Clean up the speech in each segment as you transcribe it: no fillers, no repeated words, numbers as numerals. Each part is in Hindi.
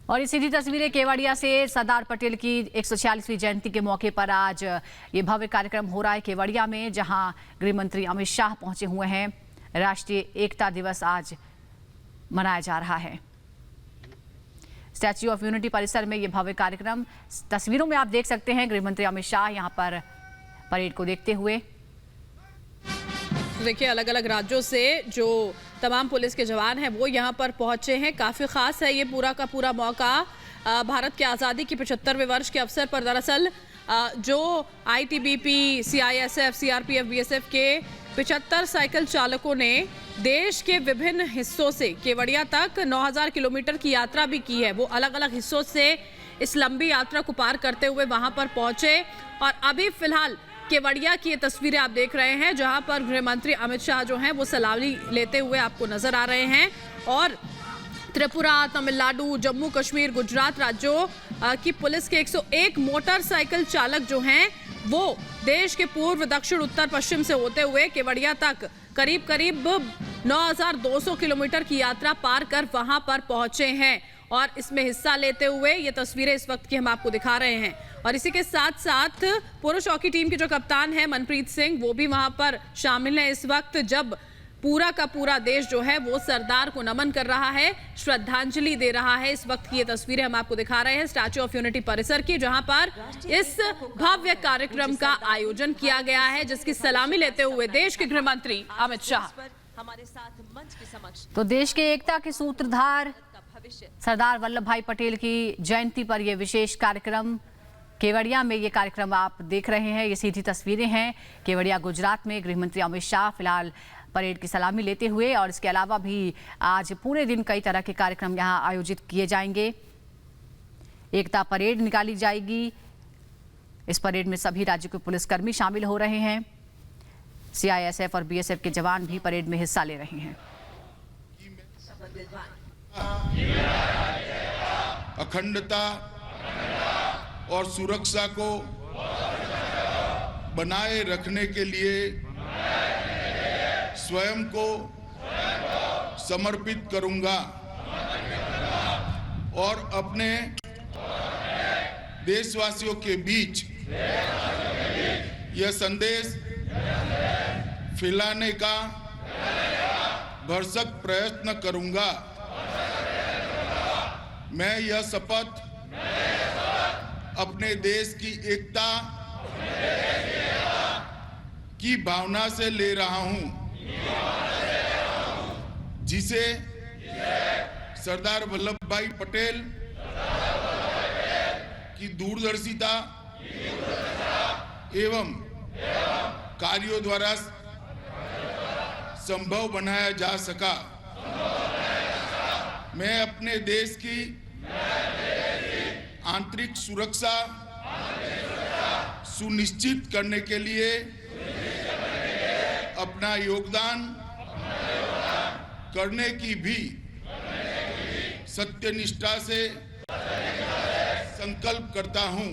और ये सीधी तस्वीरें केवड़िया से सरदार पटेल की 146वीं जयंती के मौके पर आज ये भव्य कार्यक्रम हो रहा है केवड़िया में, जहां गृह मंत्री अमित शाह पहुंचे हुए हैं। राष्ट्रीय एकता दिवस आज मनाया जा रहा है। स्टैच्यू ऑफ यूनिटी परिसर में ये भव्य कार्यक्रम, तस्वीरों में आप देख सकते हैं गृह मंत्री अमित शाह यहां पर परेड को देखते हुए। देखिए, अलग अलग राज्यों से जो तमाम पुलिस के जवान हैं वो यहाँ पर पहुंचे हैं। काफ़ी खास है ये पूरा का पूरा मौका। भारत की आज़ादी के 75वें वर्ष के अवसर पर दरअसल जो आईटीबीपी, सीआईएसएफ, सीआरपीएफ, बीएसएफ के 75 साइकिल चालकों ने देश के विभिन्न हिस्सों से केवड़िया तक 9000 किलोमीटर की यात्रा भी की है। वो अलग अलग हिस्सों से इस लंबी यात्रा को पार करते हुए वहाँ पर पहुँचे और अभी फिलहाल केवड़िया की ये तस्वीरें आप देख रहे हैं, जहां पर गृह मंत्री अमित शाह जो हैं वो सलामी लेते हुए आपको नजर आ रहे हैं। और त्रिपुरा, तमिलनाडु, जम्मू कश्मीर, गुजरात राज्यों की पुलिस के 101 मोटरसाइकिल चालक जो हैं वो देश के पूर्व, दक्षिण, उत्तर, पश्चिम से होते हुए केवड़िया तक करीब करीब 9200 किलोमीटर की यात्रा पार कर वहां पर पहुंचे हैं और इसमें हिस्सा लेते हुए ये तस्वीरें इस वक्त की हम आपको दिखा रहे हैं। और इसी के साथ साथ पुरुष हॉकी टीम के जो कप्तान हैं मनप्रीत सिंह, वो भी वहां पर शामिल हैं इस वक्त, जब पूरा का पूरा देश जो है वो सरदार को नमन कर रहा है, श्रद्धांजलि दे रहा है। इस वक्त की ये तस्वीरें हम आपको दिखा रहे हैं स्टैच्यू ऑफ यूनिटी परिसर की, जहां पर इस भव्य कार्यक्रम का आयोजन किया गया है, जिसकी सलामी लेते हुए देश के गृह मंत्री अमित शाह हमारे साथ मंच के समक्ष। तो देश के एकता के सूत्रधार सरदार वल्लभ भाई पटेल की जयंती पर यह विशेष कार्यक्रम केवड़िया में, ये कार्यक्रम आप देख रहे हैं। ये सीधी तस्वीरें हैं केवड़िया गुजरात में। गृह मंत्री अमित शाह फिलहाल परेड की सलामी लेते हुए, और इसके अलावा भी आज पूरे दिन कई तरह के कार्यक्रम यहाँ आयोजित किए जाएंगे। एकता परेड निकाली जाएगी। इस परेड में सभी राज्यों के पुलिसकर्मी शामिल हो रहे हैं। सीआईएसएफ और बीएसएफ के जवान भी परेड में हिस्सा ले रहे हैं। अखंडता और सुरक्षा को बनाए रखने के लिए स्वयं को समर्पित करूंगा और अपने देशवासियों के बीच यह संदेश फैलाने का भरसक प्रयत्न करूंगा। मैं यह शपथ अपने देश की एकता की भावना से ले रहा हूं, जिसे सरदार वल्लभ भाई पटेल की दूरदर्शिता एवं कार्यों द्वारा संभव बनाया जा सका। मैं अपने देश की आंतरिक सुरक्षा सुनिश्चित करने के लिए अपना योगदान करने की भी सत्यनिष्ठा से संकल्प करता हूं।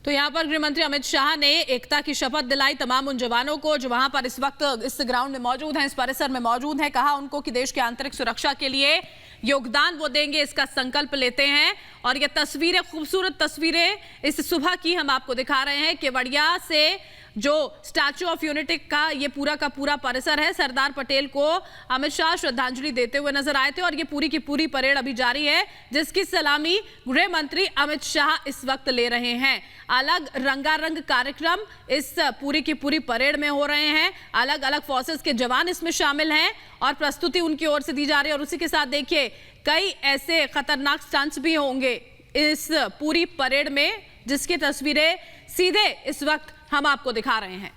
तो यहाँ पर गृहमंत्री अमित शाह ने एकता की शपथ दिलाई तमाम उन जवानों को जो वहां पर इस वक्त इस ग्राउंड में मौजूद हैं, इस परिसर में मौजूद हैं। कहा उनको कि देश की आंतरिक सुरक्षा के लिए योगदान वो देंगे, इसका संकल्प लेते हैं। और ये तस्वीरें, खूबसूरत तस्वीरें इस सुबह की हम आपको दिखा रहे हैं। केवड़िया से जो स्टैच्यू ऑफ यूनिटी का ये पूरा का पूरा परिसर है, सरदार पटेल को अमित शाह श्रद्धांजलि देते हुए नजर आए थे और ये पूरी की पूरी परेड अभी जारी है, जिसकी सलामी गृह मंत्री अमित शाह इस वक्त ले रहे हैं। अलग रंगारंग कार्यक्रम इस पूरी की पूरी परेड में हो रहे हैं। अलग अलग फोर्सेस के जवान इसमें शामिल हैं और प्रस्तुति उनकी ओर से दी जा रही है। और उसी के साथ देखिए कई ऐसे खतरनाक स्टंट्स भी होंगे इस पूरी परेड में, जिसकी तस्वीरें सीधे इस वक्त हम आपको दिखा रहे हैं।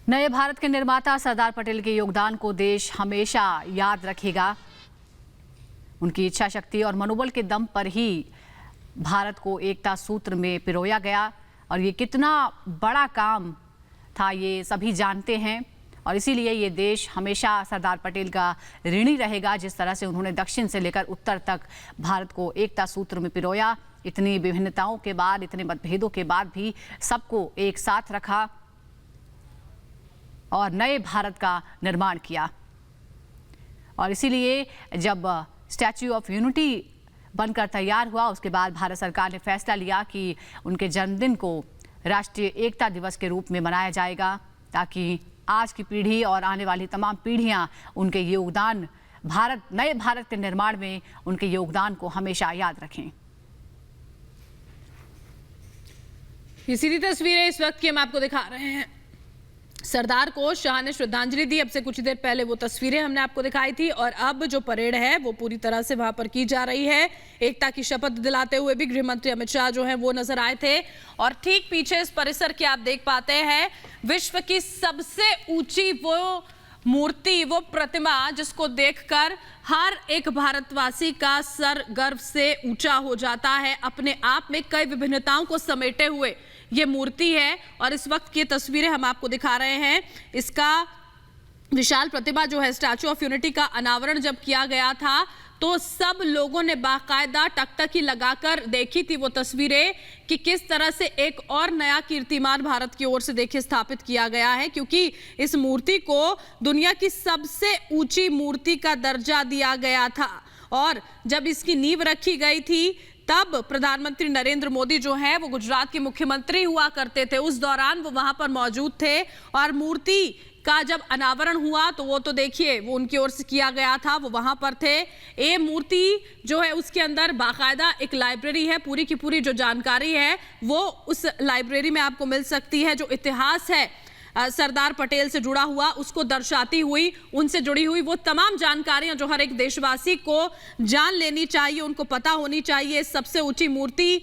नए भारत के निर्माता सरदार पटेल के योगदान को देश हमेशा याद रखेगा। उनकी इच्छा शक्ति और मनोबल के दम पर ही भारत को एकता सूत्र में पिरोया गया और ये कितना बड़ा काम था ये सभी जानते हैं। और इसीलिए ये देश हमेशा सरदार पटेल का ऋणी रहेगा। जिस तरह से उन्होंने दक्षिण से लेकर उत्तर तक भारत को एकता सूत्र में पिरोया, इतनी विभिन्नताओं के बाद, इतने मतभेदों के बाद भी सबको एक साथ रखा और नए भारत का निर्माण किया। और इसीलिए जब स्टैच्यू ऑफ यूनिटी बनकर तैयार हुआ, उसके बाद भारत सरकार ने फैसला लिया कि उनके जन्मदिन को राष्ट्रीय एकता दिवस के रूप में मनाया जाएगा, ताकि आज की पीढ़ी और आने वाली तमाम पीढ़ियां उनके योगदान, नए भारत के निर्माण में उनके योगदान को हमेशा याद रखें। ये सीधी तस्वीरें इस वक्त की हम आपको दिखा रहे हैं। सरदार को शाह ने श्रद्धांजलि दी। अब से कुछ देर पहले वो तस्वीरें हमने आपको दिखाई थी और अब जो परेड है वो पूरी तरह से वहां पर की जा रही है। एकता की शपथ दिलाते हुए भी गृह मंत्री अमित शाह जो है वो नजर आए थे और ठीक पीछे इस परिसर के आप देख पाते हैं विश्व की सबसे ऊंची वो मूर्ति, वो प्रतिमा जिसको देखकर हर एक भारतवासी का सर गर्व से ऊंचा हो जाता है। अपने आप में कई विभिन्नताओं को समेटे हुए ये मूर्ति है और इस वक्त की तस्वीरें हम आपको दिखा रहे हैं। इसका विशाल प्रतिमा जो है, स्टैच्यू ऑफ यूनिटी का अनावरण जब किया गया था तो सब लोगों ने बाकायदा टकटकी लगाकर देखी थी वो तस्वीरें कि किस तरह से एक और नया कीर्तिमान भारत की ओर से देखिए स्थापित किया गया है, क्योंकि इस मूर्ति को दुनिया की सबसे ऊंची मूर्ति का दर्जा दिया गया था। और जब इसकी नींव रखी गई थी तब प्रधानमंत्री नरेंद्र मोदी जो है वो गुजरात के मुख्यमंत्री हुआ करते थे, उस दौरान वो वहां पर मौजूद थे और मूर्ति का जब अनावरण हुआ तो वो तो देखिए वो उनकी ओर से किया गया था, वो वहां पर थे। ये मूर्ति जो है उसके अंदर बाकायदा एक लाइब्रेरी है, पूरी की पूरी जो जानकारी है वो उस लाइब्रेरी में आपको मिल सकती है। जो इतिहास है सरदार पटेल से जुड़ा हुआ उसको दर्शाती हुई, उनसे जुड़ी हुई वो तमाम जानकारियां जो हर एक देशवासी को जान लेनी चाहिए, उनको पता होनी चाहिए। सबसे ऊंची मूर्ति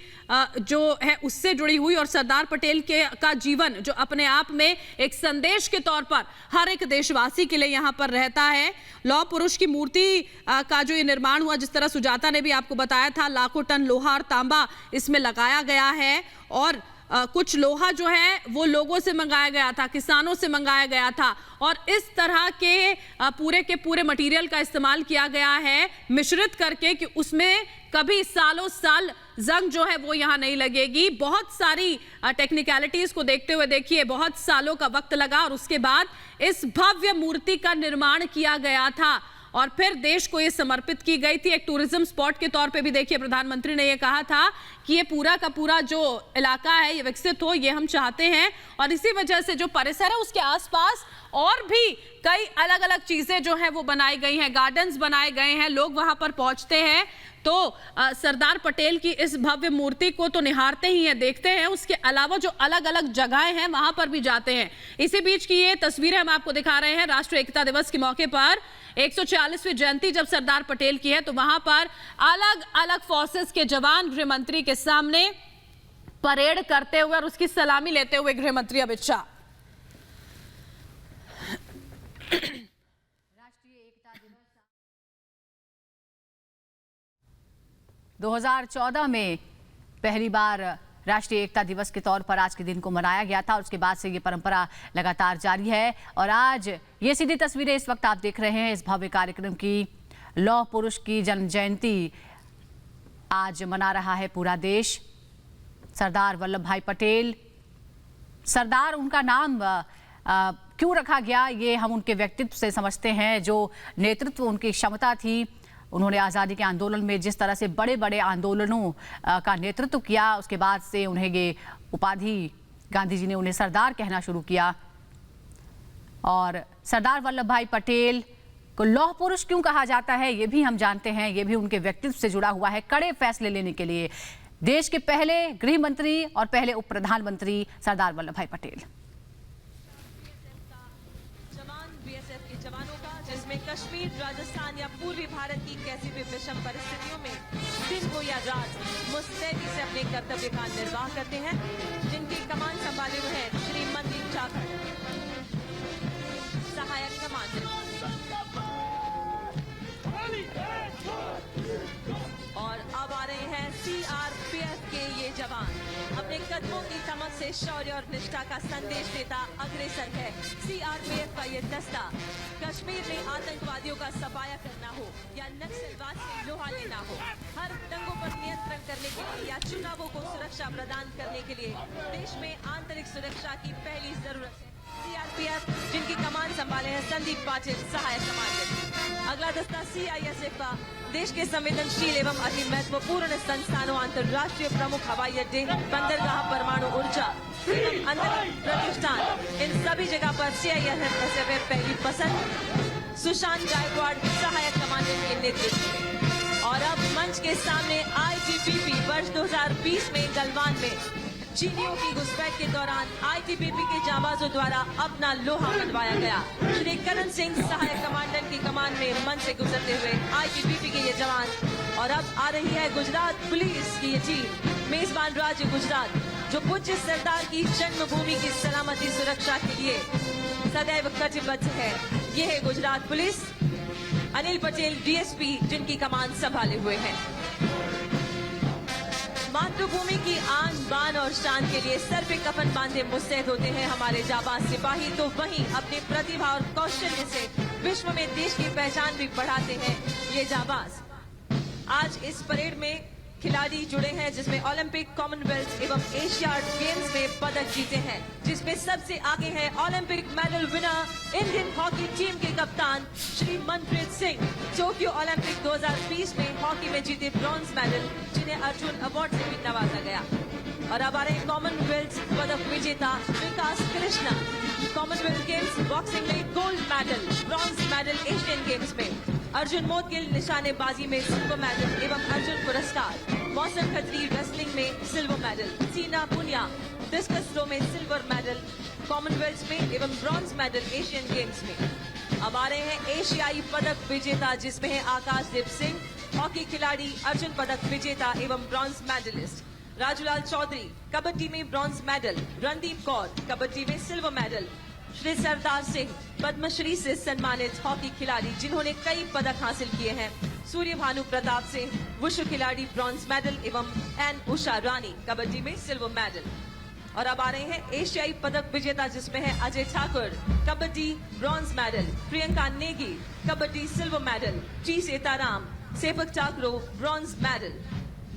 जो है उससे जुड़ी हुई और सरदार पटेल का जीवन जो अपने आप में एक संदेश के तौर पर हर एक देशवासी के लिए यहाँ पर रहता है। लौह पुरुष की मूर्ति का जो ये निर्माण हुआ, जिस तरह सुजाता ने भी आपको बताया था, लाखों टन लोहा और तांबा इसमें लगाया गया है और कुछ लोहा जो है वो लोगों से मंगाया गया था, किसानों से मंगाया गया था और इस तरह के पूरे के पूरे मटेरियल का इस्तेमाल किया गया है मिश्रित करके कि उसमें कभी सालों साल जंग जो है वो यहाँ नहीं लगेगी। बहुत सारी टेक्निकलिटीज को देखते हुए देखिए बहुत सालों का वक्त लगा और उसके बाद इस भव्य मूर्ति का निर्माण किया गया था और फिर देश को ये समर्पित की गई थी। एक टूरिज्म स्पॉट के तौर पे भी देखिए प्रधानमंत्री ने ये कहा था कि ये पूरा का पूरा जो इलाका है ये विकसित हो, ये हम चाहते हैं और इसी वजह से जो परिसर है उसके आसपास और भी कई अलग अलग चीजें जो है वो बनाई गई हैं, गार्डन्स बनाए गए हैं। लोग वहां पर पहुंचते हैं तो सरदार पटेल की इस भव्य मूर्ति को तो निहारते ही हैं, देखते हैं, उसके अलावा जो अलग अलग जगहें हैं वहां पर भी जाते हैं। इसी बीच की ये तस्वीरें हम आपको दिखा रहे हैं राष्ट्रीय एकता दिवस के मौके पर। 140वीं जयंती जब सरदार पटेल की है तो वहां पर अलग अलग फोर्सेस के जवान गृह मंत्री के सामने परेड करते हुए और उसकी सलामी लेते हुए गृह मंत्री अमित शाह। राष्ट्रीय एकता दिवस 2014 में पहली बार राष्ट्रीय एकता दिवस के तौर पर आज के दिन को मनाया गया था और उसके बाद से ये परंपरा लगातार जारी है और आज ये सीधी तस्वीरें इस वक्त आप देख रहे हैं इस भव्य कार्यक्रम की। लौह पुरुष की जन्म जयंती आज मना रहा है पूरा देश। सरदार वल्लभ भाई पटेल, सरदार उनका नाम क्यों रखा गया ये हम उनके व्यक्तित्व से समझते हैं, जो नेतृत्व उनकी क्षमता थी। उन्होंने आज़ादी के आंदोलन में जिस तरह से बड़े बड़े आंदोलनों का नेतृत्व किया, उसके बाद से उन्हें ये उपाधि गांधी जी ने उन्हें सरदार कहना शुरू किया। और सरदार वल्लभ भाई पटेल को लौह पुरुष क्यों कहा जाता है ये भी हम जानते हैं, ये भी उनके व्यक्तित्व से जुड़ा हुआ है। कड़े फैसले लेने के लिए देश के पहले गृह मंत्री और पहले उप प्रधानमंत्री सरदार वल्लभ भाई पटेल। जिसमें कश्मीर, राजस्थान या पूर्वी भारत की कैसी भी विषम परिस्थितियों में दिन हो या रात मुस्तैदी से अपने कर्तव्य का निर्वाह करते हैं, जिनकी कमान संभाले हुए हैं श्री मनदीप चाकड़, सहायक कमांडर। और अब आ रहे हैं सीआरपीएफ के ये जवान अपने कदमों की चमक से शौर्य और निष्ठा का संदेश देता अग्रसर है सीआरपीएफ का ये दस्ता। कश्मीर में आतंकवादियों का सफाया करना हो या नक्सलवाद से लोहा लेना हो, हर दंगों पर नियंत्रण करने के लिए या चुनावों को सुरक्षा प्रदान करने के लिए देश में आंतरिक सुरक्षा की पहली जरूरत है। सीआरपीएफ जिनकी कमान संभाले हैं संदीप पाटिल सहायक कमांडेंट। अगला दस्ता सीआईएसएफ का देश के संवेदनशील एवं अति महत्वपूर्ण संस्थानों, अंतर्राष्ट्रीय प्रमुख हवाई अड्डे, बंदरगाह, परमाणु ऊर्जा एवं अंतरिक्ष प्रतिष्ठान, इन सभी जगह पर सीआईएसएफ पहली पसंद। सुशांत गायकवाड़ सहायक कमांडेंट के नेतृत्व में। और अब मंच के सामने आईटीबीपी वर्ष 2020 में गलवान में चीनियों की घुसपैठ के दौरान आईटीबीपी के जांबाजों द्वारा अपना लोहा मनवाया गया। श्री करण सिंह सहायक कमांडेंट की कमान में मंच से गुजरते हुए आईटीबीपी के ये जवान। और अब आ रही है गुजरात पुलिस की ये टीम, मेजबान राज्य गुजरात, जो पूज्य सरदार की जन्मभूमि की सलामती सुरक्षा के लिए सदैव कटिबद्ध है। ये है गुजरात पुलिस, अनिल पटेल डीएसपी जिनकी कमान संभाले हुए हैं। मातृभूमि की आन बान और शान के लिए सर पे कफन बांधे मुस्तैद होते हैं हमारे जाबाज सिपाही, तो वहीं अपनी प्रतिभा और कौशल्य से विश्व में देश की पहचान भी बढ़ाते हैं ये जाबाज। आज इस परेड में खिलाड़ी जुड़े हैं जिसमें ओलंपिक, कॉमनवेल्थ एवं एशियाड गेम्स में पदक जीते हैं, जिसमें सबसे आगे है Olympic medal winner Indian hockey team के कप्तान श्री मनप्रीत सिंह, टोक्यो ओलंपिक 2020 में हॉकी में जीते ब्रॉन्ज मेडल, जिन्हें अर्जुन अवार्ड से भी नवाजा गया। और अब आ रहे कॉमनवेल्थ पदक विजेता विकास कृष्णा, कॉमनवेल्थ गेम्स बॉक्सिंग में gold medal, bronze medal Asian games में, अर्जुन मोदगिल निशानेबाजी में सिल्वर मेडल एवं अर्जुन पुरस्कार, मौसम खत्री रेसलिंग में सिल्वर मेडल, सीना पुनिया डिस्कस थ्रो में सिल्वर मेडल कॉमनवेल्थ में एवं ब्रॉन्ज मेडल एशियन गेम्स में। अब आ रहे हैं एशियाई पदक विजेता जिसमें है आकाशदीप सिंह, हॉकी खिलाड़ी, अर्जुन पदक विजेता एवं ब्रॉन्ज मेडलिस्ट, राजूलाल चौधरी कबड्डी में ब्रॉन्ज मेडल, रणदीप कौर कबड्डी में सिल्वर मेडल, श्री सरदार सिंह पद्मश्री से सम्मानित हॉकी खिलाड़ी जिन्होंने कई पदक हासिल किए हैं, सूर्य भानु प्रताप सिंह वुशु खिलाड़ी ब्रॉन्ज मेडल एवं एन उषा रानी कबड्डी में सिल्वर मेडल। और अब आ रहे हैं एशियाई पदक विजेता जिसमें है Ajay Thakur kabaddi bronze medal, Priyanka Negi kabaddi silver medal, G Sitaram sepak takraw bronze medal,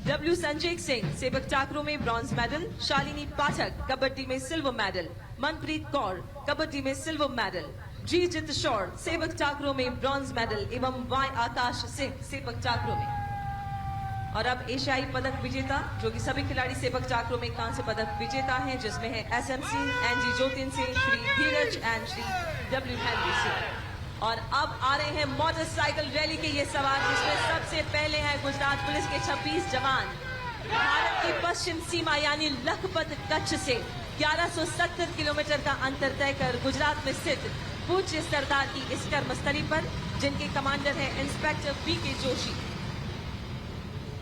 W Sanjay Singh sepak takraw में ब्रॉन्ज मेडल, शालिनी पाठक कबड्डी में सिल्वर मेडल, मनप्रीत कौर कबड्डी में silver medal, G Jitshaur sepak takraw में ब्रॉन्ज मेडल एवं Y Akash Singh sepak takraw में। और अब एशियाई पदक विजेता जो कि सभी खिलाड़ी सेपक टाकरो में कांस्य पदक विजेता हैं जिसमें है SM Singh, NG Jyotin Singh, Shri Dheeraj and Shri W Henry Singh. और अब आ रहे हैं मोटरसाइकिल रैली के ये सवार जिसमें सबसे पहले है गुजरात पुलिस के 26 जवान। भारत की पश्चिम सीमा यानी लखपत कच्छ से 1170 किलोमीटर का अंतर तय कर गुजरात में स्थित पूज्य सरदार की इस कर्मस्थली पर जिनके कमांडर है इंस्पेक्टर बीके जोशी।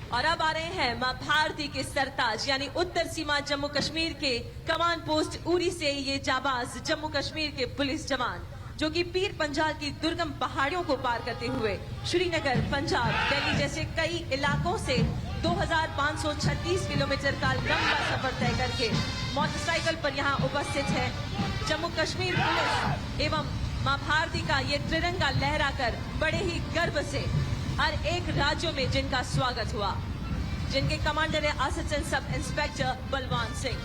और अब आ रहे हैं मां भारती के सरताज यानी उत्तर सीमा जम्मू कश्मीर के कमांड पोस्ट उरी से ये जाबाज जम्मू कश्मीर के पुलिस जवान जो कि पीर पंजाल की दुर्गम पहाड़ियों को पार करते हुए श्रीनगर, पंजाब, दिल्ली जैसे कई इलाकों से 2536 किलोमीटर का लंबा सफर तय करके मोटरसाइकिल पर यहाँ उपस्थित है। जम्मू कश्मीर पुलिस एवं मां भारती का ये तिरंगा लहराकर बड़े ही गर्व से हर एक राज्यों में जिनका स्वागत हुआ, जिनके कमांडर है assistant sub inspector Balwan Singh.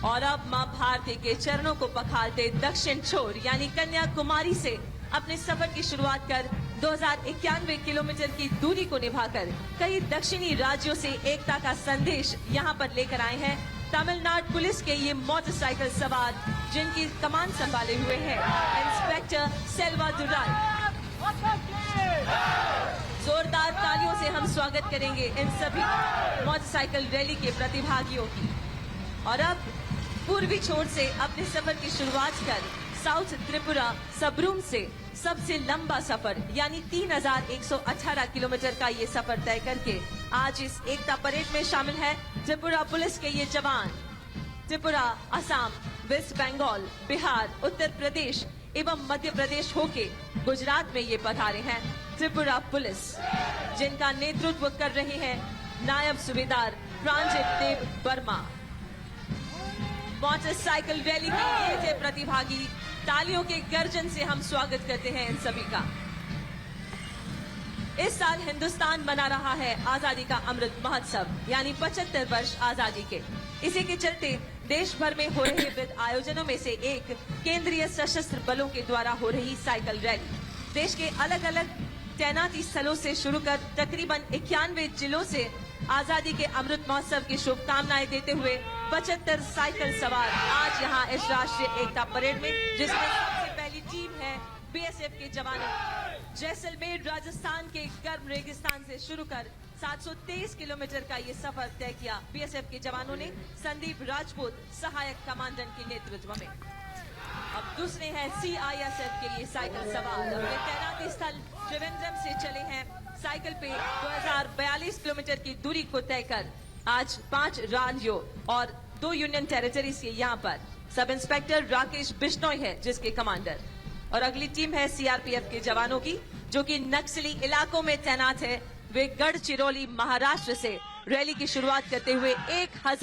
और अब मां भारती के चरणों को पखालते दक्षिण छोर यानी कन्याकुमारी से अपने सफर की शुरुआत कर 2091 किलोमीटर की दूरी को निभाकर कई दक्षिणी राज्यों से एकता का संदेश यहां पर लेकर आए हैं तमिलनाडु पुलिस के ये मोटरसाइकिल सवार जिनकी कमान संभाले हुए हैं इंस्पेक्टर सेल्वा दुराई। जोरदार तालियों से हम स्वागत करेंगे इन सभी मोटरसाइकिल रैली के प्रतिभागियों की। और अब पूर्वी छोर से अपने सफर की शुरुआत कर साउथ त्रिपुरा सबरूम से सबसे लंबा सफर यानी 3118 किलोमीटर का ये सफर तय करके आज इस एकता परेड में शामिल है त्रिपुरा पुलिस के ये जवान। त्रिपुरा, असम, वेस्ट बंगाल, बिहार, उत्तर प्रदेश एवं मध्य प्रदेश होके गुजरात में ये पधारे हैं त्रिपुरा पुलिस, जिनका नेतृत्व कर रहे हैं नायब सूबेदार प्रांजित देव वर्मा। मोटरसाइकिल रैली के ये थे प्रतिभागी। तालियों के गर्जन से हम स्वागत करते हैं इन सभी का। इस साल हिंदुस्तान मना रहा है आजादी का अमृत महोत्सव, यानी 75 वर्ष आजादी के। इसी के चलते देश भर में हो रहे विविध आयोजनों में से एक केंद्रीय सशस्त्र बलों के द्वारा हो रही साइकिल रैली। देश के अलग अलग तैनाती स्थलों से शुरू कर तकरीबन 91 जिलों से आजादी के अमृत महोत्सव की शुभकामनाएं देते हुए 75 साइकिल सवार आज यहाँ इस राष्ट्रीय एकता परेड में, जिसमें सबसे पहली टीम है बीएसएफ के जवानों। जैसलमेर राजस्थान के गर्म रेगिस्तान से शुरू कर 723 किलोमीटर का ये सफर तय किया बीएसएफ के जवानों ने संदीप राजपूत सहायक कमांडेंट के नेतृत्व में। अब दूसरे हैं सीआईएसएफ के ये साइकिल सवार। अपने तैनाती स्थल त्रिवेंद्रम से चले हैं साइकिल पे 2042 किलोमीटर की दूरी को तय कर। आज 5 राज्यों और 2 यूनियन टेरिटरीज के यहाँ पर सब इंस्पेक्टर राकेश बिश्नोई है जिसके कमांडर, और अगली टीम है सीआरपीएफ के जवानों की जो कि नक्सली इलाकों में तैनात है। वे गढ़चिरौली महाराष्ट्र से रैली की शुरुआत करते हुए 1000